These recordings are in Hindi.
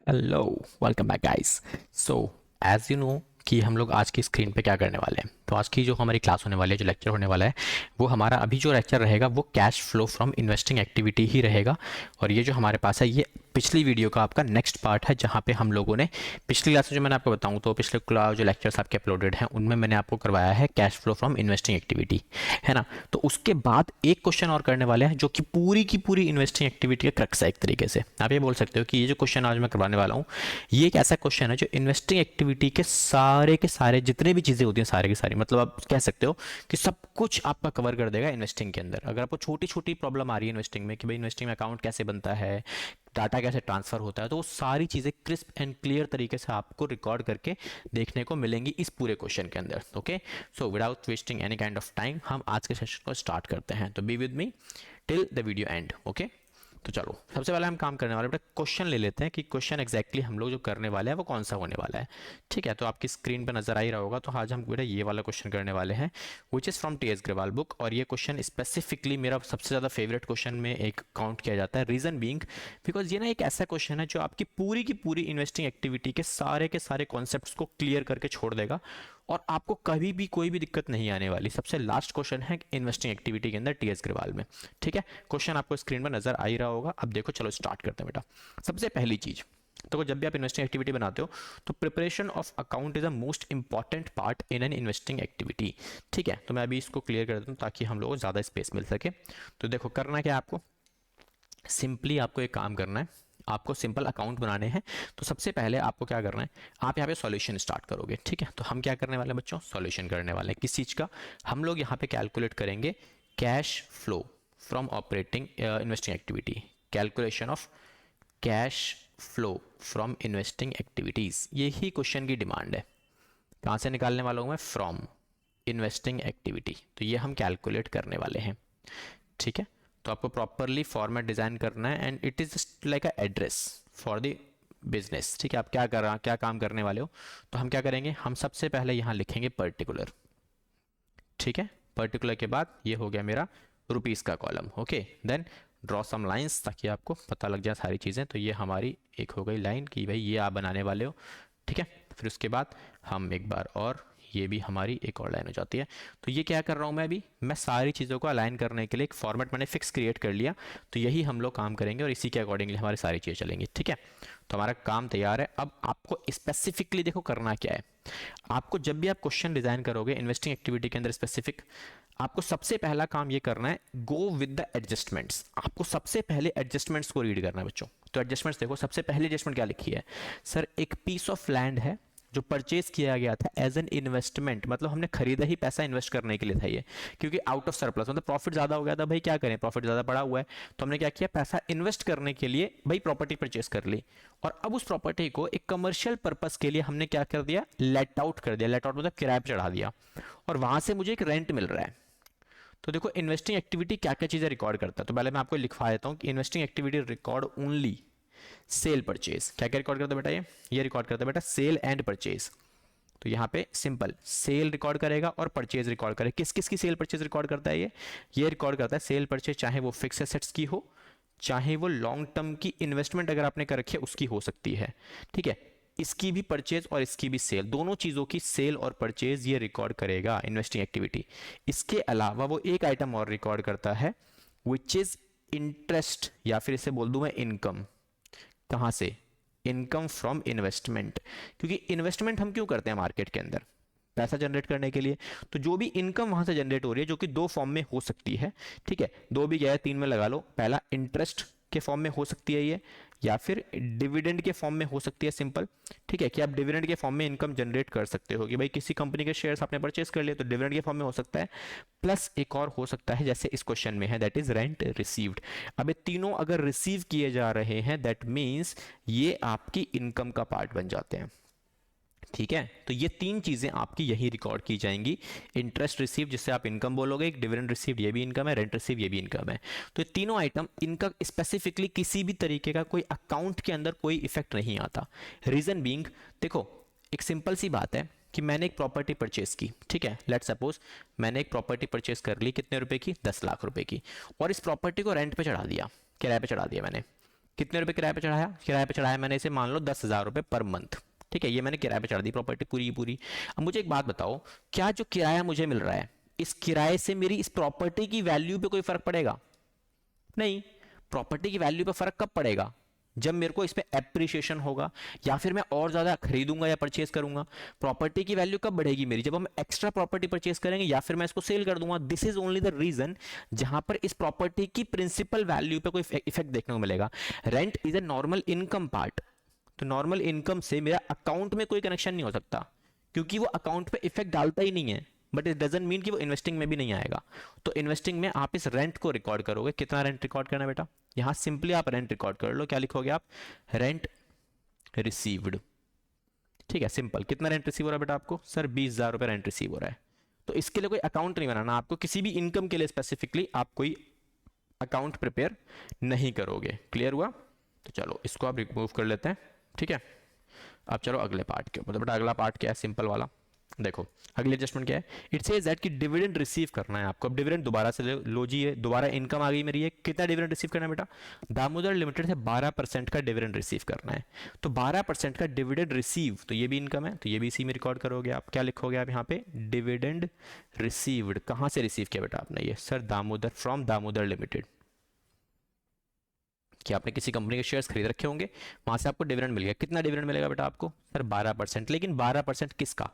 Hello, welcome back guys. So as you know कि हम लोग आज की स्क्रीन पे क्या करने वाले हैं। तो आज की जो हमारी क्लास होने वाली है, जो लेक्चर होने वाला है, वो हमारा अभी जो लेक्चर रहेगा वो cash flow from investing activity ही रहेगा। और ये जो हमारे पास है, ये पिछली वीडियो का आपका नेक्स्ट पार्ट है, जहाँ पे हम लोगों ने पिछली क्लास में, जो मैंने आपको बताऊँ तो पिछले जो लेक्चर्स आपके अपलोडेड हैं उनमें मैंने आपको करवाया है cash flow from investing activity, है ना। तो उसके बाद एक क्वेश्चन और करने वाले हैं जो कि पूरी की पूरी इन्वेस्टिंग एक्टिविटी का क्रक्स है एक तरीके से। आप ये बोल सकते हो कि ये जो क्वेश्चन आज मैं करवाने वाला हूँ, ये एक ऐसा क्वेश्चन है जो इन्वेस्टिंग एक्टिविटी के सारे जितने भी चीज़ें होती हैं, सारे की सारी, मतलब आप कह सकते हो कि सब कुछ आपका कवर कर देगा इन्वेस्टिंग के अंदर। अगर आपको छोटी छोटी प्रॉब्लम आ रही है इन्वेस्टिंग में कि भाई इन्वेस्टिंग में अकाउंट कैसे बनता है, डाटा कैसे ट्रांसफर होता है, तो वो सारी चीज़ें क्रिस्प एंड क्लियर तरीके से आपको रिकॉर्ड करके देखने को मिलेंगी इस पूरे क्वेश्चन के अंदर। Okay, so without wasting any kind of time हम आज के सेशन को स्टार्ट करते हैं। तो be with me till the video and. Okay, तो चलो सबसे पहले हम काम करने वाले बेटा क्वेश्चन ले लेते हैं कि क्वेश्चन एग्जैक्टली हम लोग जो करने वाले हैं वो कौन सा होने वाला है। ठीक है, तो आपकी स्क्रीन पर नजर आ ही रहा होगा। तो आज हम बेटा ये वाला क्वेश्चन करने वाले हैं, which is from T S Grewal book. और ये क्वेश्चन स्पेसिफिकली मेरा सबसे ज़्यादा फेवरेट क्वेश्चन में एक काउंट किया जाता है। रीज़न बीइंग बिकॉज ये ना एक ऐसा क्वेश्चन है जो आपकी पूरी की पूरी इन्वेस्टिंग एक्टिविटी के सारे कॉन्सेप्ट्स को क्लियर करके छोड़ देगा और आपको कभी भी कोई भी दिक्कत नहीं आने वाली। सबसे लास्ट क्वेश्चन है इन्वेस्टिंग एक्टिविटी के अंदर टी एस ग्रेवाल में। ठीक है, क्वेश्चन आपको स्क्रीन पर नजर आ ही रहा होगा। अब देखो, चलो स्टार्ट करते हैं बेटा। सबसे पहली चीज, तो जब भी आप इन्वेस्टिंग एक्टिविटी बनाते हो तो preparation of account is a most important part in an investing activity. ठीक है, तो मैं अभी इसको क्लियर कर देता हूँ ताकि हम लोगों को ज़्यादा स्पेस मिल सके। तो देखो, करना क्या है आपको, सिंपली आपको एक काम करना है, आपको सिंपल अकाउंट बनाने हैं। तो सबसे पहले आपको क्या करना है, आप यहाँ पे सॉल्यूशन स्टार्ट करोगे। ठीक है, तो हम क्या करने वाले हैं बच्चों, सॉल्यूशन करने वाले हैं। किस चीज़ का, हम लोग यहाँ पे कैलकुलेट करेंगे cash flow from operating investing activity, calculation of cash flow from investing activities. यही क्वेश्चन की डिमांड है। कहाँ से निकालने वाला हूँ मैं, फ्रॉम इन्वेस्टिंग एक्टिविटी। तो ये हम कैलकुलेट करने वाले हैं। ठीक है, तो आपको प्रॉपरली फॉर्मेट डिजाइन करना है and it is just like a address for the business. ठीक है, आप क्या काम करने वाले हो। तो हम क्या करेंगे, हम सबसे पहले यहाँ लिखेंगे पर्टिकुलर। ठीक है, पर्टिकुलर के बाद ये हो गया मेरा रुपीस का column. Okay, then draw some lines ताकि आपको पता लग जाए सारी चीज़ें। तो ये हमारी एक हो गई लाइन कि भाई ये आप बनाने वाले हो। ठीक है, फिर उसके बाद हम एक बार और, ये भी हमारी एक और लाइन हो जाती है। तो ये क्या कर रहा हूँ मैं अभी, मैं सारी चीज़ों को अलाइन करने के लिए एक फॉर्मेट मैंने फिक्स क्रिएट कर लिया। तो यही हम लोग काम करेंगे और इसी के अकॉर्डिंगली हमारी सारी चीज़ें चलेंगी। ठीक है, तो हमारा काम तैयार है। अब आपको स्पेसिफिकली देखो करना क्या है। आपको जब भी आप क्वेश्चन डिजाइन करोगे इन्वेस्टिंग एक्टिविटी के अंदर स्पेसिफिक, आपको सबसे पहला काम ये करना है, गो विद द एडजस्टमेंट्स। आपको सबसे पहले एडजस्टमेंट्स को रीड करना है बच्चों। तो एडजस्टमेंट्स देखो, सबसे पहले एडजस्टमेंट क्या लिखी है, सर एक पीस ऑफ लैंड है जो परचेज किया गया था एज एन इन्वेस्टमेंट, मतलब हमने खरीदा ही पैसा इन्वेस्ट करने के लिए था ये, क्योंकि आउट ऑफ सरप्लस मतलब प्रॉफिट ज्यादा हो गया था। भाई क्या करें, प्रॉफिट ज्यादा पड़ा हुआ है, तो हमने क्या किया, पैसा इन्वेस्ट करने के लिए भाई प्रॉपर्टी परचेज कर ली। और अब उस प्रॉपर्टी को एक कमर्शियल पर्पस के लिए हमने क्या कर दिया, लेट आउट कर दिया। लेट आउट मतलब किराए पर चढ़ा दिया और वहां से मुझे एक रेंट मिल रहा है। तो देखो इन्वेस्टिंग एक्टिविटी क्या क्या चीजें रिकॉर्ड करता है। तो पहले मैं आपको लिखवा देता हूँ कि investing activity record only cell purchase. क्या क्या रिकॉर्ड करता है बेटा, ये रिकॉर्ड करता है बेटा सेल एंड परचेज। तो यहाँ पे सिंपल सेल रिकॉर्ड करेगा और परचेज रिकॉर्ड करेगा। किस किस की सेल परचेज रिकॉर्ड करता है, ये रिकॉर्ड करता है सेल परचेज, चाहे वो फिक्स एसेट्स की हो, चाहे वो लॉन्ग टर्म की इन्वेस्टमेंट अगर आपने कर रखी है उसकी हो सकती है। ठीक है, इसकी भी परचेज और इसकी भी सेल, दोनों चीजों की सेल और परचेज ये रिकॉर्ड करेगा इन्वेस्टिंग एक्टिविटी। इसके अलावा वो एक आइटम और रिकॉर्ड करता है विच इज इंटरेस्ट, या फिर इसे बोल दूं मैं इनकम। कहां से, इनकम फ्रॉम इन्वेस्टमेंट। क्योंकि इन्वेस्टमेंट हम क्यों करते हैं मार्केट के अंदर, पैसा जनरेट करने के लिए। तो जो भी इनकम वहां से जनरेट हो रही है, जो कि दो फॉर्म में हो सकती है, ठीक है, दो भी क्या है, तीन में लगा लो। पहला इंटरेस्ट के फॉर्म में हो सकती है ये, या फिर डिविडेंड के फॉर्म में हो सकती है सिंपल। ठीक है, कि आप डिविडेंड के फॉर्म में इनकम जनरेट कर सकते हो कि भाई किसी कंपनी के शेयर्स आपने परचेज कर लिए तो डिविडेंड के फॉर्म में हो सकता है। प्लस एक और हो सकता है जैसे इस क्वेश्चन में है, दैट इज रेंट रिसीव्ड। अब ये तीनों अगर रिसीव किए जा रहे हैं दैट मीन्स ये आपकी इनकम का पार्ट बन जाते हैं। ठीक है, तो ये तीन चीजें आपकी यही रिकॉर्ड की जाएंगी। इंटरेस्ट रिसीव जिससे आप इनकम बोलोगे, एक डिविडेंड रिसीव ये भी इनकम है, रेंट रिसीव ये भी इनकम है। तो ये तीनों आइटम, इनका स्पेसिफिकली किसी भी तरीके का कोई अकाउंट के अंदर कोई इफेक्ट नहीं आता। रीजन बीइंग, देखो एक सिंपल सी बात है कि मैंने एक प्रॉपर्टी परचेज की। ठीक है, लेट सपोज मैंने एक प्रॉपर्टी परचेज कर ली, कितने रुपए की, 10 लाख रुपए की, और इस प्रॉपर्टी को रेंट पे चढ़ा दिया, किराए पे चढ़ा दिया मैंने। कितने रुपए किराए पे चढ़ाया? किराए पे चढ़ाया मैंने इसे, मान लो 10,000 रुपए पर मंथ। ठीक है, ये मैंने किराए पे चढ़ा दी प्रॉपर्टी पूरी की पूरी। अब मुझे एक बात बताओ, क्या जो किराया मुझे मिल रहा है, इस किराए से मेरी इस प्रॉपर्टी की वैल्यू पे कोई फर्क पड़ेगा? नहीं। प्रॉपर्टी की वैल्यू पे फर्क कब पड़ेगा? जब मेरे को इस पे एप्रिसिएशन होगा, या फिर मैं और ज्यादा खरीदूंगा या परचेज करूंगा। प्रॉपर्टी की वैल्यू कब बढ़ेगी मेरी? जब हम एक्स्ट्रा प्रॉपर्टी परचेज करेंगे या फिर मैं इसको सेल कर दूंगा। This is only the reason जहां पर इस प्रॉपर्टी की प्रिंसिपल वैल्यू पे कोई इफेक्ट देखने को मिलेगा। Rent is a normal income part, तो नॉर्मल इनकम से मेरा अकाउंट में कोई कनेक्शन नहीं हो सकता, क्योंकि वो अकाउंट पे इफेक्ट डालता ही नहीं है। बट इट डजंट मीन कि वो इन्वेस्टिंग में भी नहीं आएगा। तो इन्वेस्टिंग में आप इस रेंट को रिकॉर्ड करोगे। कितना रेंट रिकॉर्ड करना है बेटा? यहां सिंपली आप रेंट रिकॉर्ड कर लो। क्या लिखोगे आप? Rent received. ठीक है, सिंपल। कितना रेंट रिसीव हो रहा है बेटा आपको? सर 20,000 रुपए रेंट रिसीव हो रहा है। तो इसके लिए कोई अकाउंट नहीं बनाना आपको, किसी भी इनकम के लिए स्पेसिफिकली आप कोई अकाउंट प्रिपेयर नहीं करोगे। क्लियर हुआ? तो चलो इसको आप रिमूव कर लेते हैं। ठीक है, अब चलो अगले पार्ट के ऊपर। तो बेटा अगला पार्ट क्या है? सिंपल वाला। देखो अगली एडजस्टमेंट क्या है? इट सेज दैट कि डिविडेंड रिसीव करना है आपको। अब डिविडेंड दोबारा से लो जी, ये दोबारा इनकम आ गई मेरी। ये कितना डिविडेंड रिसीव करना है बेटा? दामोदर लिमिटेड से 12% का डिविडेंड रिसीव करना है। तो 12% का डिविडेंड रिसीव, तो ये भी इनकम है, तो ये भी इसी में रिकॉर्ड करोगे आप। क्या लिखोगे आप यहाँ पे? Dividend received. कहां से रिसीव किया बेटा आपने? ये sir Damodar, from Damodar limited. कि आपने किसी कंपनी के शेयर्स खरीद रखे होंगे, वहां से आपको डिविडेंड मिल गया। कितना डिविडेंड मिलेगा बेटा आपको? सर 12%। लेकिन 12% किसका?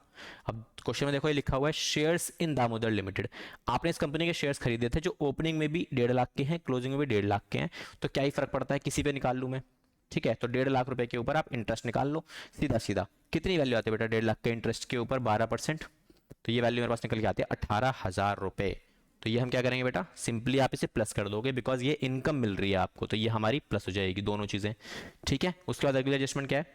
अब क्वेश्चन में देखो ये लिखा हुआ है शेयर्स इन दामोदर लिमिटेड। आपने इस कंपनी के शेयर्स खरीदे थे जो ओपनिंग में भी 1.5 लाख के हैं, क्लोजिंग में भी 1.5 लाख के हैं। तो क्या ही फर्क पड़ता है, किसी पे निकाल लूं मैं। ठीक है, तो 1.5 लाख रुपए के ऊपर आप इंटरेस्ट निकाल लो सीधा सीधा। कितनी वैल्यू आती है बेटा 1.5 लाख के इंटरेस्ट के ऊपर 12%? तो ये वैल्यू मेरे पास निकल के आती है 18,000 रुपए। तो ये हम क्या करेंगे बेटा? सिंपली आप इसे प्लस कर दोगे, बिकॉज ये इनकम मिल रही है आपको, तो ये हमारी प्लस हो जाएगी दोनों चीजें। ठीक है, उसके बाद अगली एडजस्टमेंट क्या है?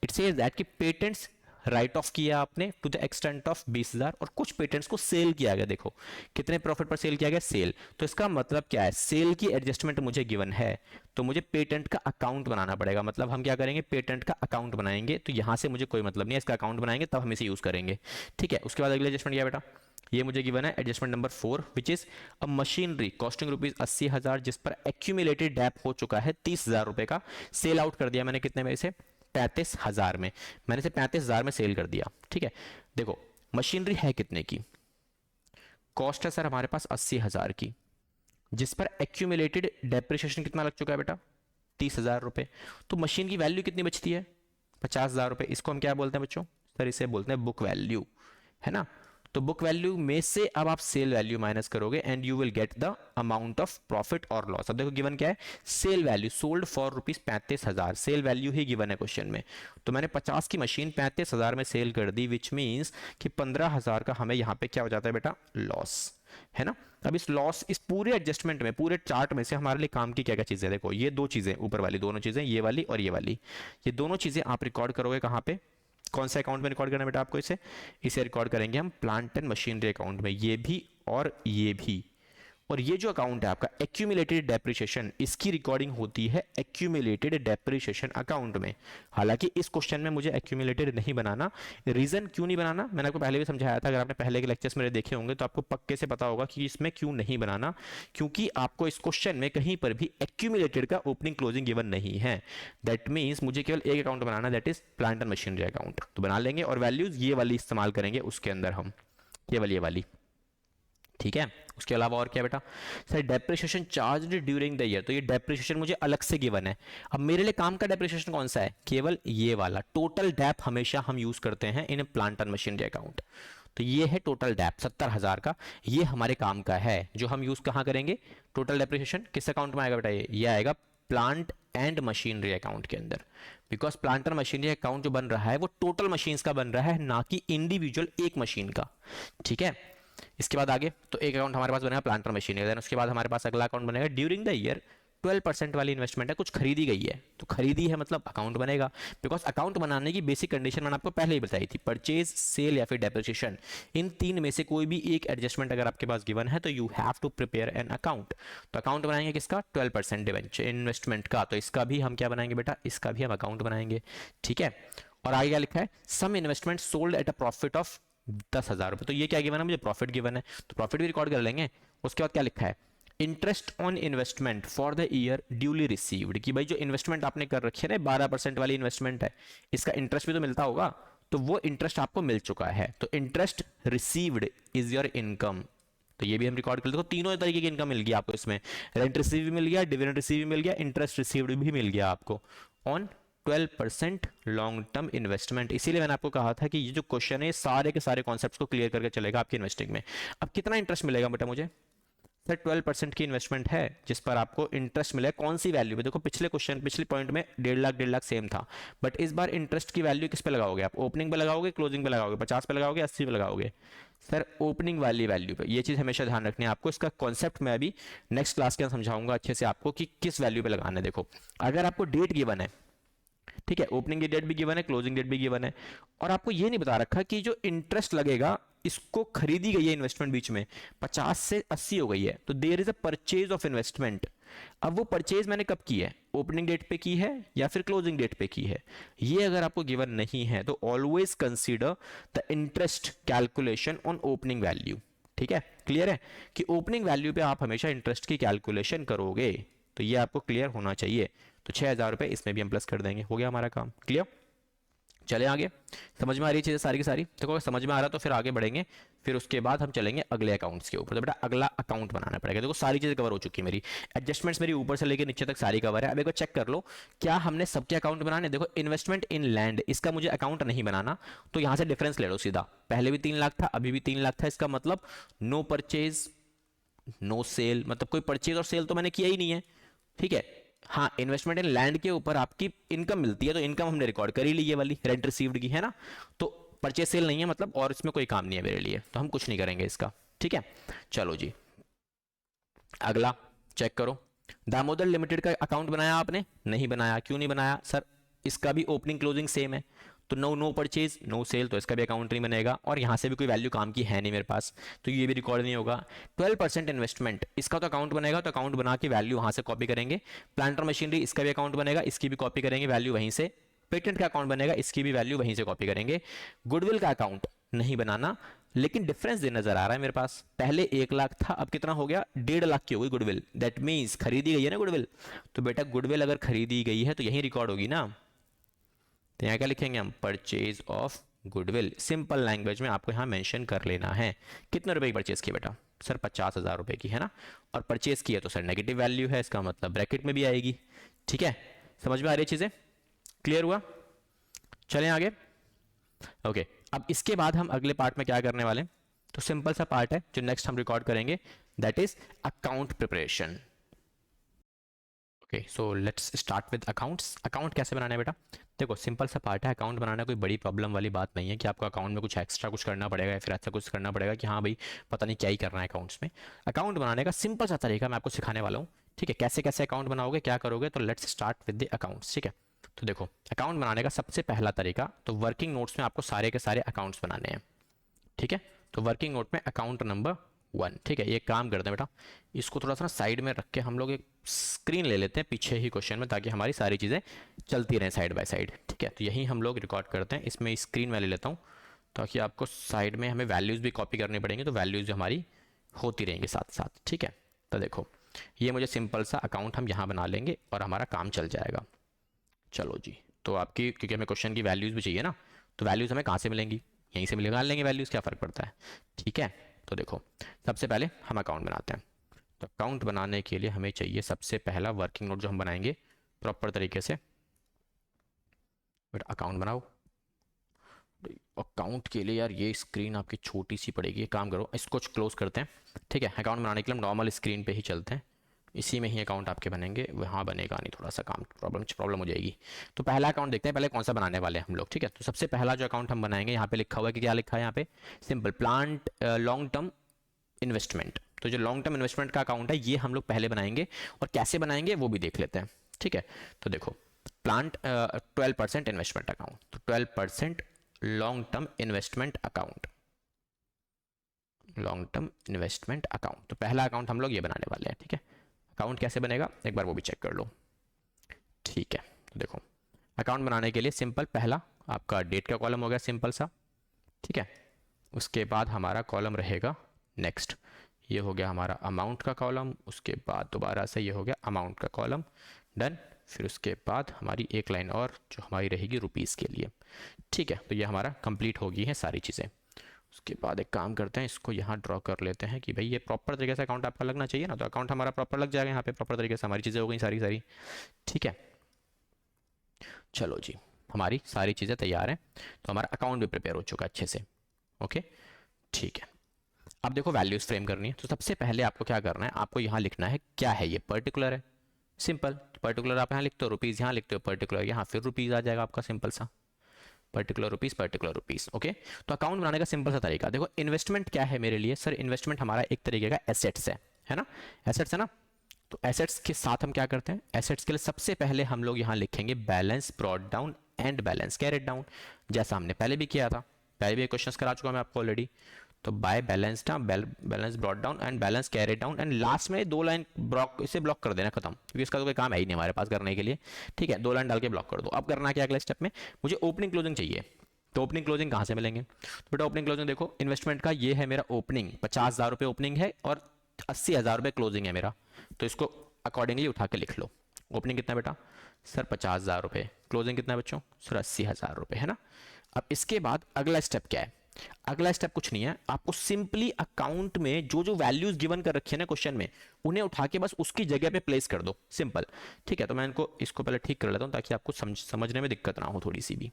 इट सेज दैट कि पेटेंट्स राइट ऑफ किया आपने टू द एक्सटेंट ऑफ 20,000, और कुछ पेटेंट्स को सेल किया गया। देखो कितने प्रॉफिट पर सेल किया गया? सेल। तो इसका मतलब क्या है? सेल की एडजस्टमेंट मुझे गिवन है, तो मुझे पेटेंट का अकाउंट बनाना पड़ेगा। मतलब हम क्या करेंगे? पेटेंट का अकाउंट बनाएंगे। तो यहां से मुझे कोई मतलब नहीं है, इसका अकाउंट बनाएंगे तब हम इसे यूज करेंगे। ठीक है, उसके बाद अगली एडजस्टमेंट क्या बेटा? ये मुझे गिवन है adjustment number 4, which is a machinery costing rupees 80,000, जिस पर एक्यूमुलेटेड डेप हो चुका है 30,000 रुपए का। सेल आउट कर दिया मैंने कितने में? इसे 35,000 में। मैंने इसे 35,000 में सेल कर दिया। ठीक है, देखो मशीनरी है कितने की? कॉस्ट है सर हमारे पास 80,000 की, जिस पर एक्यूमुलेटेड डेप्रिसिएशन कितना लग चुका है बेटा? 30,000 रुपए। तो मशीन की वैल्यू कितनी बचती है? 50,000 रुपए। इसको हम क्या बोलते हैं बच्चों? सर इसे बोलते हैं बुक वैल्यू, है ना। तो बुक वैल्यू में से अब आप सेल वैल्यू माइनस करोगे and you will get the amount of profit और लॉस। अब देखो गिवन क्या है? Sell value sold for rupees 35,000, sell value ही गिवन है क्वेश्चन में। तो मैंने 50 की मशीन 35,000 में सेल कर दी, विच मीन्स कि 15,000 का हमें यहां पे क्या हो जाता है बेटा? लॉस, है ना। अब इस लॉस, इस पूरे एडजस्टमेंट में, पूरे चार्ट में से हमारे लिए काम की क्या क्या चीजें? देखो ये दो चीजें ऊपर वाली, दोनों चीजें, ये वाली और ये वाली, ये दोनों चीजें आप रिकॉर्ड करोगे कहां पे? कौन सा अकाउंट में रिकॉर्ड करना है बेटा आपको? इसे रिकॉर्ड करेंगे हम प्लांट एंड मशीनरी अकाउंट में, ये भी और ये भी। और ये जो अकाउंट है आपका एक्यूमुलेटेड डेप्रिसिएशन, इसकी रिकॉर्डिंग होती है एक्यूमुलेटेड डेप्रिसिएशन अकाउंट में। हालांकि इस क्वेश्चन में मुझे एक्यूमुलेटेड नहीं बनाना। रीजन क्यों नहीं बनाना मैंने आपको पहले भी समझाया था। अगर आपने पहले के लेक्चर्स मेरे देखे होंगे तो आपको पक्के से पता होगा कि इसमें क्यों नहीं बनाना, क्योंकि आपको इस क्वेश्चन में कहीं पर भी एक्यूमुलेटेड का ओपनिंग क्लोजिंग गिवन नहीं है। दैट मीन्स मुझे केवल एक account banana, that is plant and machinery account. तो बना लेंगे और वैल्यूज ये वाली इस्तेमाल करेंगे उसके अंदर हम, केवल ये वाली। ठीक है, उसके अलावा और क्या बेटा? Sir depreciation charged during the year, तो ये डेप्रिसिएशन मुझे अलग से गिवन है। अब मेरे लिए काम का डेप्रिसिएशन कौन सा है? केवल ये वाला। टोटल डेप हमेशा हम यूज करते हैं in plant and machinery account. तो ये है टोटल डेप 70,000 का, ये हमारे काम का है, जो हम यूज कहां करेंगे? टोटल डेप्रिसिएशन किस अकाउंट में आएगा बेटा? ये आएगा प्लांट एंड मशीनरी अकाउंट के अंदर, because plant and machinery account जो बन रहा है वो टोटल मशीन्स का बन रहा है, ना कि इंडिविजुअल एक मशीन का। ठीक है, इसके बाद आगे तो एक अकाउंट हमारे पास बनेगा प्लांट और मशीनरी, देन उसके बाद हमारे पास अगला अकाउंट बनेगा ड्यूरिंग द ईयर। 12% वाली इन्वेस्टमेंट है, कुछ खरीदी गई है, तो खरीदी है मतलब अकाउंट बनेगा। बिकॉज अकाउंट बनाने की बेसिक कंडीशन मैंने आपको पहले ही बताई थी, परचेज, सेल या फिर डेप्रिसिएशन, इन तीन में से कोई भी एक एडजस्टमेंट अगर आपके पास गिवन है तो you have to prepare an account. तो अकाउंट बनाएंगे किसका? 12% इन्वेस्टमेंट का, तो इसका भी हम क्या बनाएंगे बेटा? इसका भी हम अकाउंट बनाएंगे। ठीक है, और आगे क्या लिखा है? Some investment sold at a profit of 10,000 रुपए। तो ये क्या गिवन है? मुझे प्रॉफिट गिवन है, तो प्रॉफिट भी रिकॉर्ड कर लेंगे। उसके बाद क्या लिखा है? Interest on investment for the year duly received, कि भाई जो इन्वेस्टमेंट आपने कर रखी है ना 12% वाली इन्वेस्टमेंट है, इसका इंटरेस्ट भी तो मिलता होगा, तो वो इंटरेस्ट आपको मिल चुका है, तो interest received is your income. तो ये भी हम रिकॉर्ड कर देखो, तीनों तरीके की इनकम मिल गई आपको इसमें, रेंट रिसीव भी मिल गया, डिविडेंड रिसीव भी मिल गया, इंटरेस्ट रिसीव्ड भी मिल गया आपको ऑन 12% लॉन्ग टर्म इन्वेस्टमेंट। इसीलिए मैंने आपको कहा था कि ये जो क्वेश्चन है सारे के सारे कॉन्सेप्ट्स को क्लियर करके चलेगा आपकी इन्वेस्टिंग में। अब कितना इंटरेस्ट मिलेगा बेटा मुझे, सर 12% की इन्वेस्टमेंट है जिस पर आपको इंटरेस्ट मिला है, कौन सी वैल्यू पे, देखो पिछले क्वेश्चन पिछले पॉइंट में 1.5 लाख सेम था, बट इस बार इंटरेस्ट की वैल्यू किस पे लगाओगे आप, ओपनिंग पे लगाओगे, क्लोजिंग पे लगाओगे, 50 पे लगाओगे, 80 पे लगाओगे, सर ओपनिंग वाली वैल्यू पे। ये चीज़ हमेशा ध्यान रखनी है आपको, इसका कॉन्सेप्ट मैं अभी नेक्स्ट क्लास के अंदर समझाऊंगा अच्छे से आपको कि किस वैल्यू पे लगाना है। देखो अगर आपको डेट गिवन है, ठीक है, ओपनिंग की डेट भी गिवन है, क्लोजिंग डेट भी गिवन है, और आपको ये नहीं बता रखा कि जो इंटरेस्ट लगेगा, इसको खरीदी गई है इन्वेस्टमेंट बीच में 50 से 80 हो गई है, तो there is a purchase of investment. अब वो परचेज मैंने कब की है, ओपनिंग डेट पे की है या फिर क्लोजिंग डेट पे की है, ये अगर आपको गिवन नहीं है तो always consider the interest calculation on opening value. ठीक है, क्लियर है कि ओपनिंग वैल्यू पे आप हमेशा इंटरेस्ट की कैलकुलेशन करोगे, तो ये आपको क्लियर होना चाहिए। तो 6,000 रुपये इसमें भी हम प्लस कर देंगे, हो गया हमारा काम क्लियर। चले आगे, समझ में आ रही है चीज़ें सारी की सारी, देखो समझ में आ रहा तो फिर आगे बढ़ेंगे, फिर उसके बाद हम चलेंगे अगले अकाउंट्स के ऊपर। तो बेटा अगला अकाउंट बनाना पड़ेगा, देखो सारी चीज़ें कवर हो चुकी है मेरी, एडजस्टमेंट्स मेरी ऊपर से लेकर नीचे तक सारी कवर है। अब एक बार चेक कर लो क्या हमने सबके अकाउंट बनाने, देखो इन्वेस्टमेंट इन लैंड, इसका मुझे अकाउंट नहीं बनाना, तो यहाँ से डिफरेंस ले लो सीधा, पहले भी 3 लाख था अभी भी 3 लाख था, इसका मतलब नो परचेज नो सेल, मतलब कोई परचेज और सेल तो मैंने किया ही नहीं है। ठीक है, हाँ इन्वेस्टमेंट इन लैंड के ऊपर आपकी इनकम मिलती है, तो इनकम हमने रिकॉर्ड कर ही ली है वाली, रेंट रिसीव्ड की है ना, तो परचेज सेल नहीं है मतलब, और इसमें कोई काम नहीं है मेरे लिए, तो हम कुछ नहीं करेंगे इसका। ठीक है, चलो जी अगला चेक करो, दामोदर लिमिटेड का अकाउंट बनाया आपने, नहीं बनाया, क्यों नहीं बनाया सर, इसका भी ओपनिंग क्लोजिंग सेम है, तो नो परचेज नो सेल, तो इसका भी अकाउंट नहीं बनेगा, और यहां से भी कोई वैल्यू काम की है नहीं मेरे पास, तो ये भी रिकॉर्ड नहीं होगा। 12% इन्वेस्टमेंट, इसका तो अकाउंट बनेगा, तो अकाउंट बना के वैल्यू वहां से कॉपी करेंगे। प्लांट और मशीनरी, इसका भी अकाउंट बनेगा, इसकी भी कॉपी करेंगे वैल्यू वहीं से। पेटेंट का अकाउंट बनेगा, इसकी भी वैल्यू वहीं से कॉपी करेंगे। गुडविल का अकाउंट नहीं बनाना, लेकिन डिफरेंस दे नजर आ रहा है मेरे पास, पहले 1 लाख था अब कितना हो गया, 1.5 लाख की हो गई गुडविल, दैट मीन्स खरीदी गई है ना गुडविल, तो बेटा गुडविल अगर खरीदी गई है तो यही रिकॉर्ड होगी ना, तो यहाँ क्या लिखेंगे हम, purchase of goodwill, simple language में आपको यहाँ मेंशन कर लेना है। कितने रुपए की परचेज की बेटा, सर 50,000 रुपए की है ना, और परचेज की है तो सर नेगेटिव वैल्यू है, इसका मतलब ब्रैकेट में भी आएगी। ठीक है, समझ में आ रही है चीजें, क्लियर हुआ, चलें आगे। ओके, अब इसके बाद हम अगले पार्ट में क्या करने वाले हैं, तो सिंपल सा पार्ट है जो नेक्स्ट हम रिकॉर्ड करेंगे, that is account preparation. Okay, so let's start with accounts. Account कैसे बनाना है बेटा, देखो सिंपल सा पार्ट है, अकाउंट बनाना कोई बड़ी प्रॉब्लम वाली बात नहीं है कि आपको अकाउंट में कुछ एक्स्ट्रा कुछ करना पड़ेगा या फिर ऐसा कुछ करना पड़ेगा कि हाँ भाई पता नहीं क्या ही करना है अकाउंट्स में। अकाउंट बनाने का सिंपल सा तरीका मैं आपको सिखाने वाला हूँ। ठीक है, कैसे कैसे अकाउंट बनाओगे, क्या करोगे, तो let's start with the accounts. ठीक है, तो देखो अकाउंट बनाने का सबसे पहला तरीका, तो वर्किंग नोट्स में आपको सारे के सारे अकाउंट्स बनाने हैं। ठीक है, तो वर्किंग नोट में अकाउंट नंबर 1, ठीक है, ये काम करते हैं बेटा, इसको थोड़ा सा साइड में रख के हम लोग एक स्क्रीन ले लेते हैं पीछे ही क्वेश्चन में, ताकि हमारी सारी चीज़ें चलती रहें साइड बाय साइड। ठीक है, तो यही हम लोग रिकॉर्ड करते हैं, इसमें स्क्रीन में ले लेता हूँ, ताकि आपको साइड में हमें वैल्यूज़ भी कॉपी करनी पड़ेंगी, तो वैल्यूज़ हमारी होती रहेंगी साथ साथ। ठीक है, तो देखो ये मुझे सिंपल सा अकाउंट हम यहाँ बना लेंगे और हमारा काम चल जाएगा। चलो जी, तो आपकी क्योंकि हमें क्वेश्चन की वैल्यूज़ भी चाहिए ना, तो वैल्यूज़ हमें कहाँ से मिलेंगी, यहीं से निकाल लेंगे वैल्यूज़, क्या फ़र्क पड़ता है। ठीक है, तो देखो सबसे पहले हम अकाउंट बनाते हैं, तो अकाउंट बनाने के लिए हमें चाहिए सबसे पहला वर्किंग नोट जो हम बनाएंगे प्रॉपर तरीके से। बट अकाउंट बनाओ, अकाउंट के लिए यार ये स्क्रीन आपकी छोटी सी पड़ेगी, काम करो इसको क्लोज करते हैं। ठीक है, अकाउंट बनाने के लिए हम नॉर्मल स्क्रीन पे ही चलते हैं, इसी में ही अकाउंट आपके बनेंगे, वहाँ बनेगा नहीं, थोड़ा सा काम प्रॉब्लम हो जाएगी। तो पहला अकाउंट देखते हैं पहले कौन सा बनाने वाले हैं हम लोग। ठीक है, तो सबसे पहला जो अकाउंट हम बनाएंगे, यहाँ पे लिखा हुआ है कि क्या लिखा है यहाँ पे, simple plant long term investment. तो जो लॉन्ग टर्म इन्वेस्टमेंट का अकाउंट है ये हम लोग पहले बनाएंगे, और कैसे बनाएंगे वो भी देख लेते हैं। ठीक है, तो देखो प्लांट 12% इन्वेस्टमेंट अकाउंट, तो 12% long term investment account, long term investment account, तो पहला अकाउंट हम लोग ये बनाने वाले हैं। ठीक है, अकाउंट कैसे बनेगा एक बार वो भी चेक कर लो। ठीक है, तो देखो अकाउंट बनाने के लिए सिंपल पहला आपका डेट का कॉलम हो गया सिंपल सा। ठीक है, उसके बाद हमारा कॉलम रहेगा नेक्स्ट, ये हो गया हमारा अमाउंट का कॉलम, उसके बाद दोबारा से ये हो गया अमाउंट का कॉलम, डन। फिर उसके बाद हमारी एक लाइन और जो हमारी रहेगी रुपीज़ के लिए, ठीक है। तो ये हमारा कंप्लीट हो गई है सारी चीज़ें। उसके बाद एक काम करते हैं, इसको यहाँ ड्रॉ कर लेते हैं कि भाई ये प्रॉपर तरीके से अकाउंट आपका लगना चाहिए ना, तो अकाउंट हमारा प्रॉपर लग जाएगा यहाँ पे, प्रॉपर तरीके से हमारी चीज़ें हो गई सारी सारी, ठीक है। चलो जी, हमारी सारी चीज़ें तैयार हैं, तो हमारा अकाउंट भी प्रिपेयर हो चुका है अच्छे से, ओके, ठीक है। अब देखो वैल्यूज़ फ्रेम करनी है, तो सबसे पहले आपको क्या करना है, आपको यहाँ लिखना है क्या है, ये पर्टिकुलर है, सिंपल। पर्टिकुलर आप यहाँ लिखते हो, रुपीज़ यहाँ लिखते हो, पर्टिकुलर यहाँ फिर रुपीज़ आ जाएगा आपका, सिंपल सा, पर्टिकुलर रुपीज़, ओके। तो अकाउंट बनाने का सिंपल सा तरीका देखो, इन्वेस्टमेंट क्या है मेरे लिए, सर इन्वेस्टमेंट हमारा एक तरीके का एसेट्स है ना, एसेट्स है ना। तो एसेट्स के साथ हम क्या करते हैं, एसेट्स के लिए सबसे पहले हम लोग यहाँ लिखेंगे balance brought down and balance carried down, जैसा हमने पहले भी किया था, पहले भी क्वेश्चंस करा चुका मैं आपको ऑलरेडी। तो by balance down, balance brought down and balance carried down, and last में 2 लाइन ब्लॉक, इसे ब्लॉक कर देना, खत्म, क्योंकि इसका तो कोई काम है ही नहीं हमारे पास करने के लिए, ठीक है। 2 लाइन डाल के ब्लॉक कर दो। अब करना क्या अगले स्टेप में, मुझे ओपनिंग क्लोजिंग चाहिए, तो ओपनिंग क्लोजिंग कहाँ से मिलेंगे, तो बेटा ओपनिंग क्लोजिंग देखो, इन्वेस्टमेंट का ये है मेरा ओपनिंग, 50,000 रुपये ओपनिंग है और 80,000 रुपये क्लोजिंग है मेरा, तो इसको अकॉर्डिंगली उठा के लिख लो। ओपनिंग कितना बेटा, सर 50,000 रुपये, क्लोजिंग कितना बच्चों, सर 80,000 रुपये, है ना। अब इसके बाद अगला स्टेप क्या है, अगला स्टेप कुछ नहीं है, आपको सिंपली अकाउंट में जो जो वैल्यूज गिवन कर रखी है ना क्वेश्चन में, उन्हें उठा के बस उसकी जगह पे प्लेस कर दो, सिंपल, ठीक है। तो मैं इसको पहले ठीक कर लेता हूँ ताकि आपको समझने में दिक्कत ना हो थोड़ी सी भी,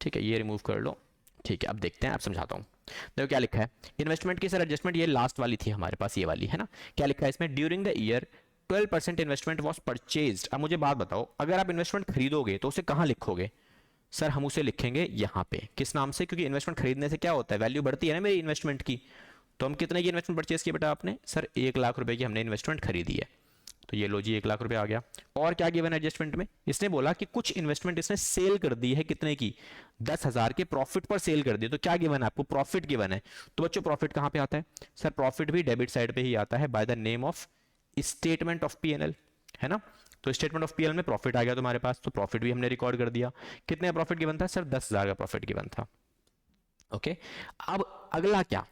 ठीक है। ये रिमूव कर लो, ठीक है। अब देखते हैं, अब समझाता हूँ। देखो क्या लिखा है, इन्वेस्टमेंट की सर एडजस्टमेंट, ये लास्ट वाली थी हमारे पास, ये वाली है ना। क्या लिखा है इसमें, during the year 12% investment was purchased. अब मुझे बात बताओ, अगर आप इन्वेस्टमेंट खरीदोगे तो उसे कहाँ लिखोगे, सर हम उसे लिखेंगे यहाँ पे, किस नाम से, क्योंकि इन्वेस्टमेंट खरीदने से क्या होता है, वैल्यू बढ़ती है ना मेरी इन्वेस्टमेंट की। तो हम कितने की इन्वेस्टमेंट परचेज की बेटा आपने, सर 1 लाख रुपए की हमने इन्वेस्टमेंट खरीदी है, तो ये लो जी 1 लाख रुपए आ गया। और क्या गिवन एडजस्टमेंट में, इसने बोला कि कुछ इन्वेस्टमेंट इसने सेल कर दी है, कितने की, 10,000 के प्रॉफिट पर सेल कर दी, तो क्या गिवन है आपको, प्रॉफिट गिवन है। तो बच्चों प्रॉफिट कहाँ पे आता है, सर प्रॉफिट भी डेबिट साइड पे ही आता है, by the name of statement of PNL, है ना। तो स्टेटमेंट ऑफ पीएल में प्रॉफिट आ गया तुम्हारे पास, तो प्रॉफिट भी हमने रिकॉर्ड कर दिया। कितने का प्रॉफिट गिवन था, सर 10,000 का प्रॉफिट गिवन था, ओके। अब अगला क्या,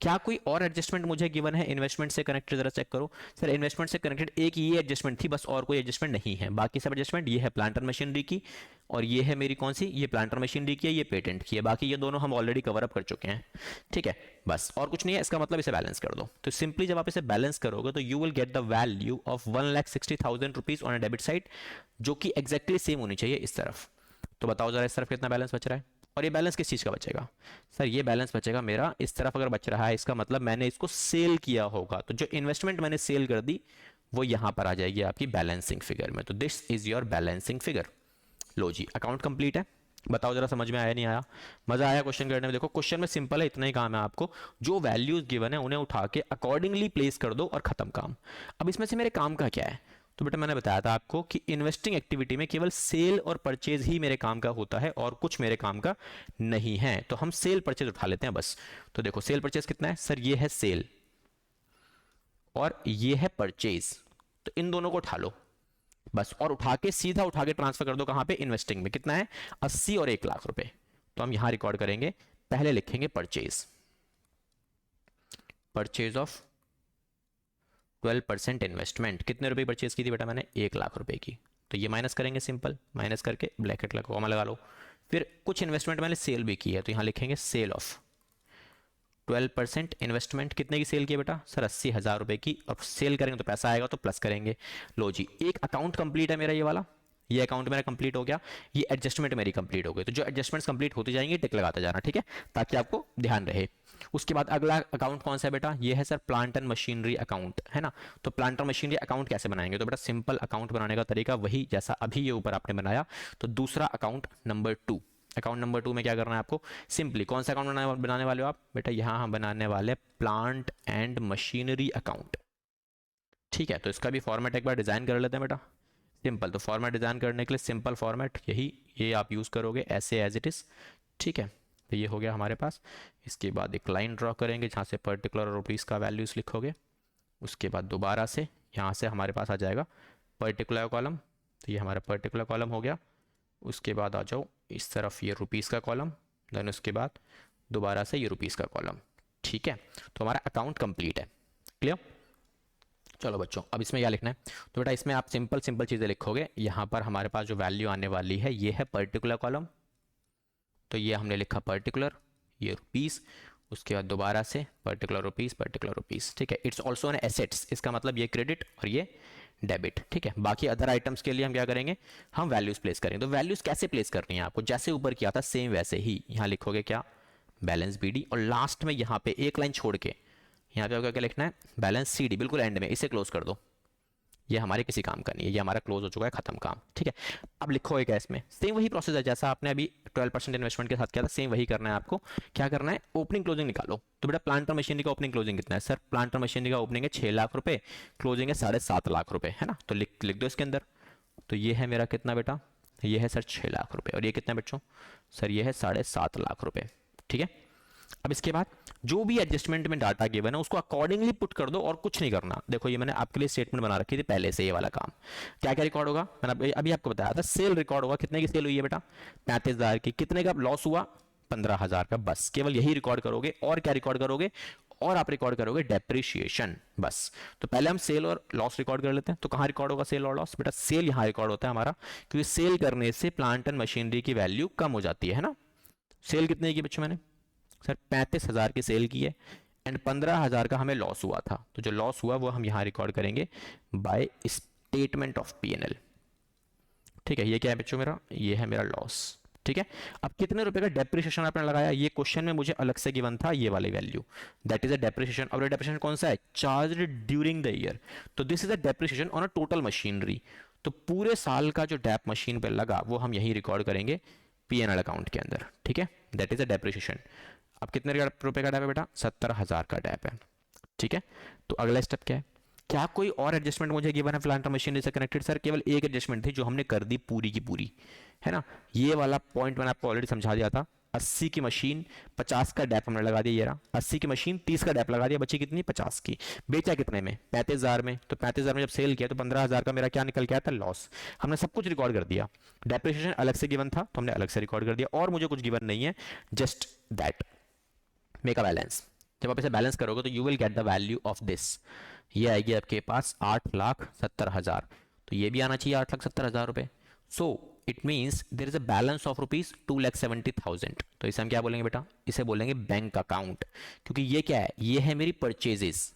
क्या कोई और एडजस्टमेंट मुझे गिवन है इन्वेस्टमेंट से कनेक्टेड, जरा चेक करो। सर इन्वेस्टमेंट से कनेक्टेड एक ये एडजस्टमेंट थी बस, और कोई एडजस्टमेंट नहीं है, बाकी सब एडजस्टमेंट, ये है प्लांटर मशीनरी की, और ये है मेरी कौन सी, ये प्लांटर मशीनरी की है, ये पेटेंट की है, बाकी ये दोनों हम ऑलरेडी कवर अप कर चुके हैं, ठीक है। बस और कुछ नहीं है, इसका मतलब इसे बैलेंस कर दो। तो सिंपली जब आप इसे बैलेंस करोगे तो you will get the value of 1,60,000 rupees on a debit side, जो कि एग्जैक्टली सेम होनी चाहिए इस तरफ। तो बताओ जरा इस तरफ कितना बैलेंस बच रहा है, और ये बैलेंस किस चीज़ का बचेगा, सर ये बैलेंस बचेगा मेरा इस तरफ अगर बच रहा है, इसका मतलब मैंने इसको सेल किया होगा, तो जो इन्वेस्टमेंट मैंने सेल कर दी वो यहां पर आ जाएगी आपकी बैलेंसिंग फिगर में। तो this is your balancing figure. लो जी अकाउंट कंप्लीट है। बताओ जरा समझ में आया नहीं आया, मजा आया क्वेश्चन करने में। देखो क्वेश्चन में सिंपल है, इतना ही काम है आपको, जो वैल्यूज गिवन है उन्हें उठा के अकॉर्डिंगली प्लेस कर दो और खत्म काम। अब इसमें से मेरे काम का क्या है, तो बेटा मैंने बताया था आपको कि इन्वेस्टिंग एक्टिविटी में केवल सेल और परचेज ही मेरे काम का होता है और कुछ मेरे काम का नहीं है। तो हम सेल परचेज उठा लेते हैं बस। तो देखो सेल परचेज कितना है, सर ये है सेल और ये है परचेज, तो इन दोनों को उठा लो बस, और उठा के सीधा उठा के ट्रांसफर कर दो कहां पे, इन्वेस्टिंग में। कितना है, 80 और 1 लाख रुपए। तो हम यहां रिकॉर्ड करेंगे, पहले लिखेंगे परचेज, परचेज ऑफ 12% इन्वेस्टमेंट, कितने रुपए परचेज की थी बेटा मैंने, 1 लाख रुपए की। तो ये माइनस करेंगे, सिंपल माइनस करके ब्रैकेट लगा, कॉमा लगा लो। फिर कुछ इन्वेस्टमेंट मैंने सेल भी की है, तो यहां लिखेंगे सेल ऑफ 12% इन्वेस्टमेंट, कितने की सेल की बेटा, सर 80,000 रुपए की, और सेल करेंगे तो पैसा आएगा तो प्लस करेंगे। लो जी एक अकाउंट कंप्लीट है मेरा, ये वाला, ये अकाउंट मेरा कंप्लीट हो गया, ये एडजस्टमेंट मेरी कंप्लीट हो गई। तो जो एडजस्टमेंट्स कंप्लीट होती जाएंगी टिक लगाता जाना, ठीक है, ताकि आपको ध्यान रहे। उसके बाद अगला अकाउंट कौन सा है बेटा, ये है sir plant and machinery account, है ना। तो प्लांट और मशीनरी अकाउंट कैसे बनाएंगे, तो बेटा सिंपल अकाउंट बनाने का तरीका वही जैसा अभी ये ऊपर आपने बनाया। तो दूसरा अकाउंट नंबर 2, अकाउंट नंबर 2 में क्या करना है आपको, सिंपली कौन सा अकाउंट बनाने वाले हो आप बेटा, यहां हम बनाने वाले प्लांट एंड मशीनरी अकाउंट, ठीक है। तो इसका भी फॉर्मेट एक बार डिजाइन कर लेते हैं बेटा, सिंपल। तो फॉर्मेट डिजाइन करने के लिए सिंपल फॉर्मेट यही, ये आप यूज करोगे ऐसे एज इट इज, ठीक है। तो ये हो गया हमारे पास। इसके बाद एक लाइन ड्रॉ करेंगे जहाँ से पर्टिकुलर रुपीज़ का वैल्यूज लिखोगे। उसके बाद दोबारा से यहाँ से हमारे पास आ जाएगा पर्टिकुलर कॉलम, तो ये हमारा पर्टिकुलर कॉलम हो गया। उसके बाद आ जाओ इस तरफ ये रुपीज़ का कॉलम, देन उसके बाद दोबारा से ये रुपीज़ का कॉलम, ठीक है। तो हमारा अकाउंट कंप्लीट है। क्लियर? चलो बच्चों, अब इसमें क्या लिखना है? तो बेटा इसमें आप सिंपल सिंपल चीज़ें लिखोगे। यहाँ पर हमारे पास जो वैल्यू आने वाली है ये है पर्टिकुलर कॉलम, तो ये हमने लिखा पर्टिकुलर, ये रुपीस, उसके बाद दोबारा से पर्टिकुलर रुपीस, ठीक है। इट्स ऑल्सो एन एसेट्स, इसका मतलब ये क्रेडिट और ये डेबिट, ठीक है। बाकी अदर आइटम्स के लिए हम क्या करेंगे, हम वैल्यूज प्लेस करेंगे। तो वैल्यूज कैसे प्लेस करनी है आपको, जैसे ऊपर किया था सेम वैसे ही यहाँ लिखोगे क्या, बैलेंस बी डी, और लास्ट में यहाँ पे एक लाइन छोड़ के यहाँ पे क्या लिखना है, बैलेंस सी डी, बिल्कुल एंड में, इसे क्लोज कर दो। ये हमारे किसी काम का नहीं है, ये हमारा क्लोज हो चुका है, खत्म काम, ठीक है। अब लिखोगे क्या इसमें, सेम वही प्रोसेस है जैसा आपने अभी 12% इन्वेस्टमेंट के साथ किया था, सेम वही करना है आपको। क्या करना है, ओपनिंग क्लोजिंग निकालो। तो बेटा प्लांट और मशीनरी का ओपनिंग क्लोजिंग कितना है सर, प्लांट और मशीनरी का ओपनिंग है 6 लाख रुपए, क्लोजिंग है 7.5 लाख रुपए, है ना। तो लिख दो इसके अंदर। तो ये है मेरा कितना बेटा, ये है सर 6 लाख रुपए, और ये कितना बच्चों, सर ये है 7.5 लाख रुपए, ठीक है। अब इसके बाद जो भी एडजस्टमेंट में डाटा गिवन है उसको अकॉर्डिंगली पुट कर दो, और कुछ नहीं करना। देखो ये मैंने आपके लिए स्टेटमेंट बना रखी थी पहले से, ये वाला काम। क्या क्या रिकॉर्ड होगा, मैंने अभी आपको बताया था, सेल रिकॉर्ड होगा, कितने की सेल हुई है बेटा, 35,000 की। कितने का लॉस हुआ, 15,000 का, बस केवल यही रिकॉर्ड करोगे। और क्या रिकॉर्ड करोगे, और आप रिकॉर्ड करोगे डेप्रिशिएशन, बस। तो पहले हम सेल और लॉस रिकॉर्ड कर लेते हैं। तो कहां रिकॉर्ड होगा सेल और लॉस, बेटा सेल यहां रिकॉर्ड होता है हमारा, क्योंकि सेल करने से प्लांट एंड मशीनरी की वैल्यू कम हो जाती है ना। सेल कितने की बच्चों, मैंने सर 35,000 की सेल की है, एंड 15,000 का हमें लॉस हुआ था। तो जो लॉस हुआ वो हम यहां रिकॉर्ड करेंगे बाय स्टेटमेंट ऑफ पीएनएल, ठीक है। ये क्या है बच्चों मेरा, ये है मेरा लॉस, ठीक है। अब कितने रुपए का डेप्रिसिएशन आपने लगाया, ये क्वेश्चन में मुझे अलग से गिवन था, ये वाली value, that is a depreciation. और डेप्रिसिएशन कौन सा है, चार्ज ड्यूरिंग द ईयर। तो this is a depreciation on a total machinery. तो पूरे साल का जो डेप मशीन पे लगा वो हम यही रिकॉर्ड करेंगे पीएनएल अकाउंट के अंदर, ठीक है। That is a depreciation. अब कितने रुपए का डैप है बेटा, 70,000 का डैप है, ठीक है। तो अगला स्टेप क्या है, क्या कोई और एडजस्टमेंट मुझे गिवन है प्लांट और मशीनरी से कनेक्टेड, सर केवल एक एडजस्टमेंट थी जो हमने कर दी पूरी की पूरी, है ना। ये वाला पॉइंट मैंने आपको ऑलरेडी समझा दिया था। 80 की मशीन 50 का डैप हमने लगा दिया, ये रहा 80 की मशीन 30 का डैप लगा दिया, बची कितनी 50 की। बेचा कितने में, 35,000 में। तो 35,000 में जब सेल किया तो 15,000 का मेरा क्या निकल के आया था, लॉस। हमने सब कुछ रिकॉर्ड कर दिया। डेप्रिसिएशन अलग से गिवन था तो हमने अलग से रिकॉर्ड कर दिया, और मुझे कुछ गिवन नहीं है, just that make a balance. जब आप इसे बैलेंस करोगे तो you will get the value of this, ये आएगी आपके पास 8,70,000। तो ये भी आना चाहिए 8,70,000 रुपए। So it means there is a balance of rupees 2,70,000। तो इसे हम क्या बोलेंगे बेटा, इसे बोलेंगे बैंक अकाउंट, क्योंकि ये क्या है, ये है मेरी परचेजेस,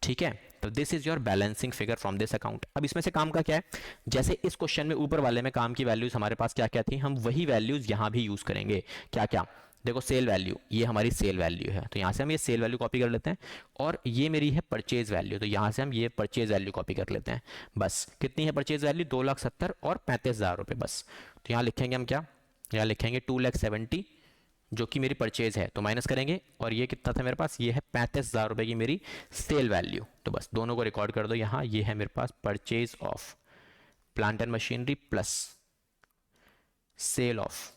ठीक है। तो this is your balancing figure from this account. अब इसमें से काम का क्या है, जैसे इस क्वेश्चन में ऊपर वाले में काम की वैल्यूज हमारे पास क्या क्या थी, हम वही वैल्यूज यहां भी यूज करेंगे। क्या क्या, देखो सेल वैल्यू, ये हमारी सेल वैल्यू है, तो यहां से हम ये सेल वैल्यू कॉपी कर लेते हैं। और ये मेरी है परचेज वैल्यू, तो यहां से हम ये परचेज वैल्यू कॉपी कर लेते हैं। बस कितनी है परचेज वैल्यू, 2,70,000 और 35,000 रुपए, बस। तो यहां लिखेंगे हम क्या, यहां लिखेंगे 2,70,000 जो कि मेरी परचेज है, तो माइनस करेंगे। और ये कितना था मेरे पास, ये है 35,000 रुपए की मेरी सेल वैल्यू। तो बस दोनों को रिकॉर्ड कर दो यहाँ, ये है मेरे पास purchase of plant and machinery plus sale of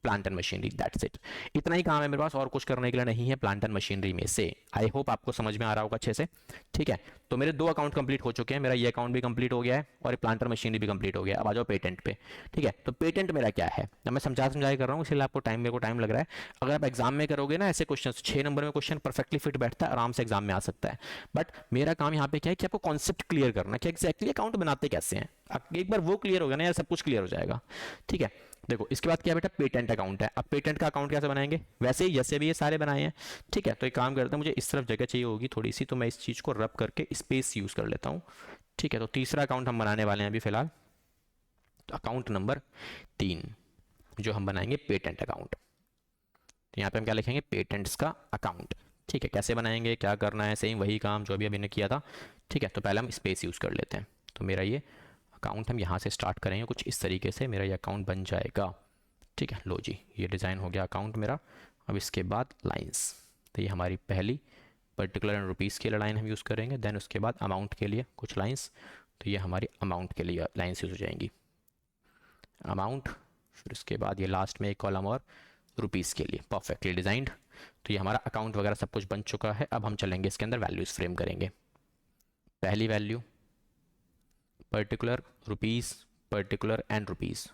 plant and machinery, that's it. इतना ही काम है मेरे पास, और कुछ करने के लिए नहीं है प्लांट एंड मशीनरी में से। आई होप आपको समझ में आ रहा होगा अच्छे से, ठीक है। तो मेरे 2 अकाउंट कंप्लीट हो चुके हैं, मेरा ये अकाउंट भी कंप्लीट हो गया है और ये प्लांट एंड मशीनरी भी कंप्लीट हो गया। अब आ जाओ पेटेंट पे, ठीक है। तो पेटेंट मेरा क्या है, मैं समझा कर रहा हूँ, इसलिए आपको मेरे को टाइम लग रहा है। अगर आप एग्जाम में करोगे ना ऐसे क्वेश्चन, 6 नंबर में क्वेश्चन परफेक्टली फिट बैठता है, आराम से एग्जाम में आ सकता है। बट मेरा काम यहाँ पे क्या है कि आपको कॉन्सेप्ट क्लियर करना कि एक्जैक्टली अकाउंट बनाते कैसे हैं। एक बार वो क्लियर हो गया ना यार, सब कुछ क्लियर हो जाएगा, ठीक है। देखो इसके बाद क्या बेटा, पेटेंट अकाउंट है। अब पेटेंट का अकाउंट कैसे बनाएंगे, वैसे ही जैसे भी ये सारे बनाए हैं, ठीक है। तो एक काम करते हैं, मुझे इस तरफ जगह चाहिए होगी थोड़ी सी, तो मैं इस चीज़ को रब करके स्पेस यूज़ कर लेता हूँ, ठीक है। तो तीसरा अकाउंट हम बनाने वाले हैं अभी फिलहाल, तो अकाउंट नंबर 3 जो हम बनाएंगे पेटेंट अकाउंट। तो यहाँ पे हम क्या लिखेंगे, पेटेंट्स का अकाउंट, ठीक है। कैसे बनाएंगे, क्या करना है, सेम वही काम जो अभी ने किया था, ठीक है। तो पहले हम स्पेस यूज़ कर लेते हैं। तो मेरा ये अकाउंट हम यहाँ से स्टार्ट करेंगे, कुछ इस तरीके से मेरा ये अकाउंट बन जाएगा, ठीक है। लो जी, ये डिज़ाइन हो गया अकाउंट मेरा। अब इसके बाद लाइंस, तो ये हमारी पहली पर्टिकुलर एंड रुपीज़ की लाइन हम यूज़ करेंगे। देन उसके बाद अमाउंट के लिए कुछ लाइंस, तो ये हमारी अमाउंट के लिए लाइंस यूज़ हो जाएंगी, अमाउंट। फिर उसके बाद ये लास्ट में एक कॉलम और रुपीज़ के लिए, परफेक्टली डिज़ाइंड। तो ये हमारा अकाउंट वगैरह सब कुछ बन चुका है। अब हम चलेंगे इसके अंदर वैल्यूज़ फ्रेम करेंगे। पहली value particular rupees, particular and rupees.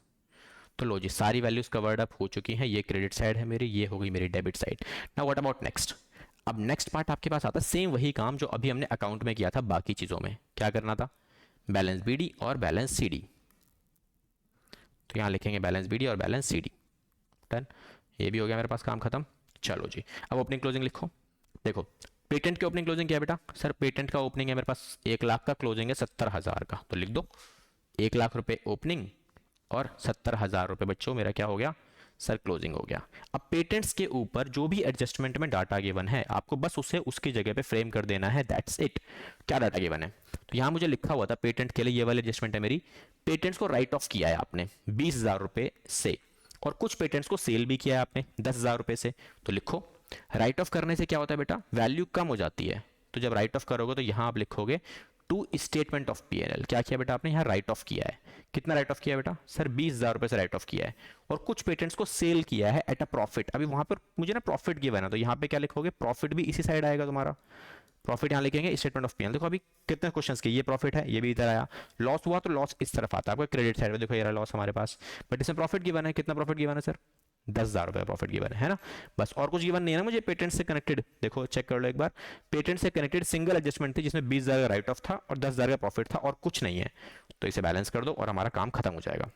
तो लो जी, सारी वैल्यूज कवर्ड अप हो चुकी हैं। ये क्रेडिट साइड है मेरी, ये हो गई मेरी debit side. Now what about next, अब नेक्स्ट पार्ट आपके पास आता है सेम वही काम जो अभी हमने अकाउंट में किया था बाकी चीज़ों में। क्या करना था? बैलेंस बीडी और बैलेंस सीडी। तो यहाँ लिखेंगे बैलेंस बीडी और बैलेंस सीडी। डन, ये भी हो गया मेरे पास काम खत्म। चलो जी, अब ओपनिंग क्लोजिंग लिखो। देखो पेटेंट की ओपनिंग क्लोजिंग क्या है बेटा? सर पेटेंट का ओपनिंग है मेरे पास 1 लाख का, क्लोजिंग है 70,000 का। तो लिख दो 1 लाख रुपए ओपनिंग और 70,000 रुपये बच्चों मेरा क्या हो गया? सर क्लोजिंग हो गया। अब पेटेंट्स के ऊपर जो भी एडजस्टमेंट में डाटा गिवन है आपको बस उसे उसकी जगह पे फ्रेम कर देना है, दैट्स इट। क्या डाटा गिवन है? तो यहाँ मुझे लिखा हुआ था पेटेंट के लिए, ये वाली एडजस्टमेंट है मेरी। पेटेंट्स को राइट ऑफ किया है आपने 20,000 रुपये से, और कुछ पेटेंट्स को सेल भी किया है आपने 10,000 रुपये से। तो लिखो राइट ऑफ करने से क्या होता है बेटा? वैल्यू कम हो जाती है। तो जब राइट ऑफ करोगे तो यहाँ आप लिखोगे टू स्टेटमेंट ऑफ पीएनएल। क्या किया बेटा आपने? यहाँ राइट ऑफ किया है। कितना राइट ऑफ किया बेटा? सर 20,000 रुपये से राइट ऑफ किया है, और कुछ पेटेंट्स को सेल किया है एट अ प्रॉफिट। अभी वहां पर मुझे ना प्रॉफिट गिवन है, तो यहाँ पे क्या लिखोगे? प्रॉफिट भी इसी साइड आएगा तुम्हारा। प्रॉफिट यहाँ लिखेंगे स्टेटमेंट ऑफ पीएनएल। देखो अभी कितने क्वेश्चंस के, ये प्रॉफिट है, ये भी इधर आया। लॉस हुआ तो लॉस इस तरफ आता है आपको क्रेडिट साइड में। देखो ये रहा लॉस हमारे पास, बट इसमें प्रॉफिट गिवन है। कितना प्रॉफिट गिवन है सर? 10,000 रुपये प्रॉफिट गिवन है ना, बस। और कुछ गिवन नहीं है ना मुझे पेटेंट से कनेक्टेड। देखो चेक कर लो एक बार, पेटेंट से कनेक्टेड सिंगल एडजस्टमेंट थी जिसमें 20,000 का राइट ऑफ था और 10,000 का प्रॉफिट था, और कुछ नहीं है। तो इसे बैलेंस कर दो और हमारा काम खत्म हो जाएगा।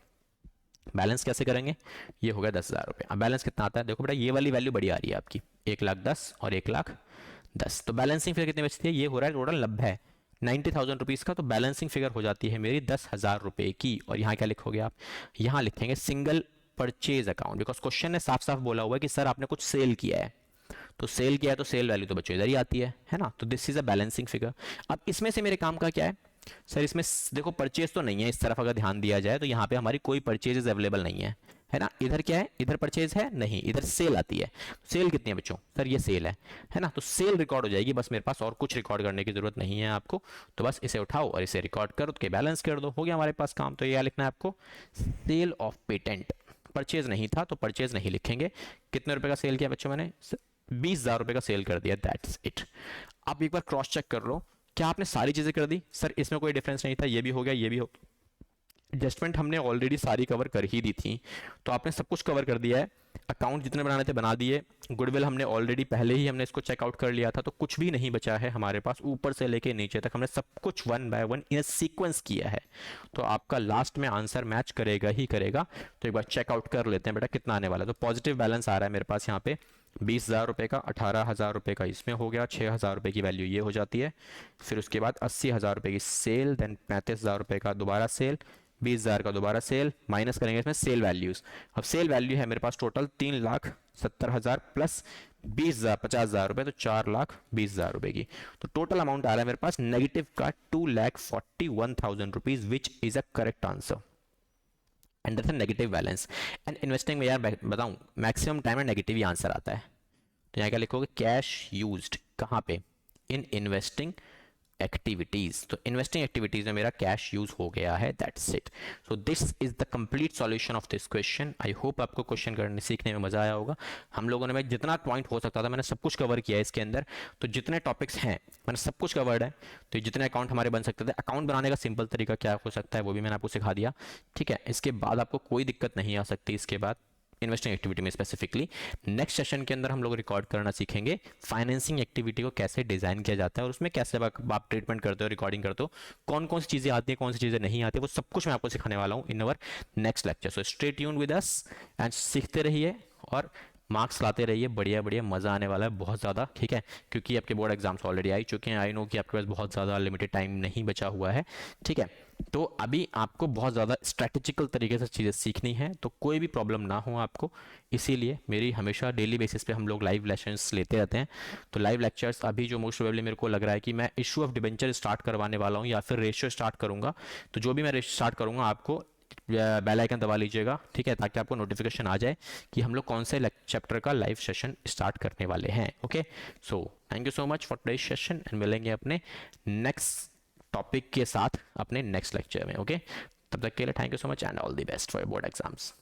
बैलेंस कैसे करेंगे? ये हो गया 10,000 रुपये। अब बैलेंस कितना आता है? देखो बेटा ये वाली वैल्यू बड़ी आ रही है आपकी, 1,10,000 और 1,10,000। तो बैलेंसिंग फिगर कितनी बचती है? ये हो रहा है टोटल 90, 90,000 रुपीज़ का। तो बैलेंसिंग फिगर हो जाती है मेरी 10,000 रुपये की। और यहाँ क्या लिखोगे आप? यहाँ लिखेंगे single purchase account, because question ने साफ साफ बोला हुआ है कि सर आपने कुछ सेल किया है। तो सेल किया है तो सेल वैल्यू तो बच्चों इधर ही आती है ना। तो this is a balancing figure. अब इसमें से मेरे काम का क्या है? सर इसमें देखो परचेज तो नहीं है, इस तरफ अगर ध्यान दिया जाए तो यहाँ पे हमारी कोई परचेजेस अवेलेबल नहीं है ना। इधर क्या है? इधर परचेज है नहीं, इधर सेल आती है। सेल कितनी है बच्चों? सर ये सेल है ना। तो सेल रिकॉर्ड हो जाएगी बस मेरे पास, और कुछ रिकॉर्ड करने की जरूरत नहीं है आपको। तो बस इसे उठाओ और इसे रिकॉर्ड करो, तो बैलेंस कर दो, हो गया हमारे पास काम। तो ये लिखना है आपको सेल ऑफ पेटेंट। परचेज नहीं था तो परचेज नहीं लिखेंगे। कितने रुपए का सेल किया बच्चों मैंने? 20,000 रुपए का सेल कर दिया, दैट्स इट। आप एक बार क्रॉस चेक कर लो, क्या आपने सारी चीजें कर दी? सर इसमें कोई डिफरेंस नहीं था, ये भी हो गया, ये भी हो। एडजस्टमेंट हमने ऑलरेडी सारी कवर कर ही दी थी, तो आपने सब कुछ कवर कर दिया है। अकाउंट जितने बनाने थे बना दिए। गुडविल हमने ऑलरेडी पहले ही हमने इसको चेकआउट कर लिया था, तो कुछ भी नहीं बचा है हमारे पास। ऊपर से लेके नीचे तक हमने सब कुछ 1 बाय 1 इन सीक्वेंस किया है। तो आपका लास्ट में आंसर मैच करेगा ही करेगा। तो एक बार चेकआउट कर लेते हैं बेटा कितना आने वाला है। तो पॉजिटिव बैलेंस आ रहा है मेरे पास यहाँ पे 20,000 रुपये का, 18,000 रुपये का इसमें हो गया, 6,000 रुपये की वैल्यू ये हो जाती है। फिर उसके बाद 80,000 रुपये की सेल, देन 35,000 रुपये का दोबारा सेल, 20,000 का दोबारा सेल, माइनस करेंगे इसमें सेल वैल्यूज। अब सेल वैल्यू है मेरे पास टोटल 3,70,000 प्लस 20,000 50,000 रुपये, तो 4,20,000 रुपये की। तो टोटल अमाउंट आ रहा है मेरे पास नेगेटिव का 2,41,000 rupees, which is a correct answer. And that's a negative balance. And investing में यार बताऊं मैक्सिमम टाइम में नेगेटिव ही आंसर आता है। तो यहाँ क्या लिखोगे? कैश यूज्ड कहाँ पे? In investing activities. तो इन्वेस्टिंग एक्टिविटीज में मेरा कैश यूज हो गया है, that's it. So this is the complete solution of this question. I hope आपको क्वेश्चन करने सीखने में मजा आया होगा। हम लोगों ने, मैं जितना पॉइंट हो सकता था मैंने सब कुछ कवर किया है इसके अंदर। तो जितने टॉपिक्स हैं मैंने सब कुछ कवर्ड है। तो जितने अकाउंट हमारे बन सकते थे, अकाउंट बनाने का सिंपल तरीका क्या हो सकता है वो भी मैंने आपको सिखा दिया, ठीक है। इसके बाद आपको कोई दिक्कत नहीं आ सकती इसके बाद इन्वेस्टिंग एक्टिविटी में स्पेसिफिकली। नेक्स्ट सेशन के अंदर हम लोग रिकॉर्ड करना सीखेंगे फाइनेंसिंग एक्टिविटी को कैसे डिजाइन किया जाता है और उसमें कैसे आप ट्रीटमेंट करते हो, रिकॉर्डिंग करते हो, कौन कौन सी चीजें आती है, कौन सी चीजें नहीं आती, वो सब कुछ मैं आपको सिखाने वाला हूँ in our next lecture. So stay tuned with us and सीखते रहिए और मार्क्स लाते रहिए। बढ़िया बढ़िया मजा आने वाला है बहुत ज़्यादा, ठीक है, क्योंकि आपके बोर्ड एग्जाम्स ऑलरेडी आ चुके हैं। आई नो कि आपके पास बहुत ज़्यादा लिमिटेड टाइम नहीं बचा हुआ है, ठीक है। तो अभी आपको बहुत ज़्यादा स्ट्रैटेजिकल तरीके से चीज़ें सीखनी है, तो कोई भी प्रॉब्लम ना हो आपको। इसीलिए मेरी हमेशा डेली बेसिस पे हम लोग लाइव लेक्चर्स लेते रहते हैं। तो लाइव लेक्चर्स अभी जो मोस्ट प्रोबेबली मेरे को लग रहा है कि मैं इशू ऑफ डिबेंचर स्टार्ट करवाने वाला हूँ या फिर रेशियो स्टार्ट करूँगा। तो जो भी मैं रेशियो स्टार्ट करूँगा आपको बेल आइकन दबा लीजिएगा, ठीक है, ताकि आपको नोटिफिकेशन आ जाए कि हम लोग कौन से चैप्टर का लाइव सेशन स्टार्ट करने वाले हैं। Okay, so thank you so much for today's session and मिलेंगे अपने नेक्स्ट टॉपिक के साथ अपने नेक्स्ट लेक्चर में। ओके, तब तक के लिए thank you so much and all the best for your board exams.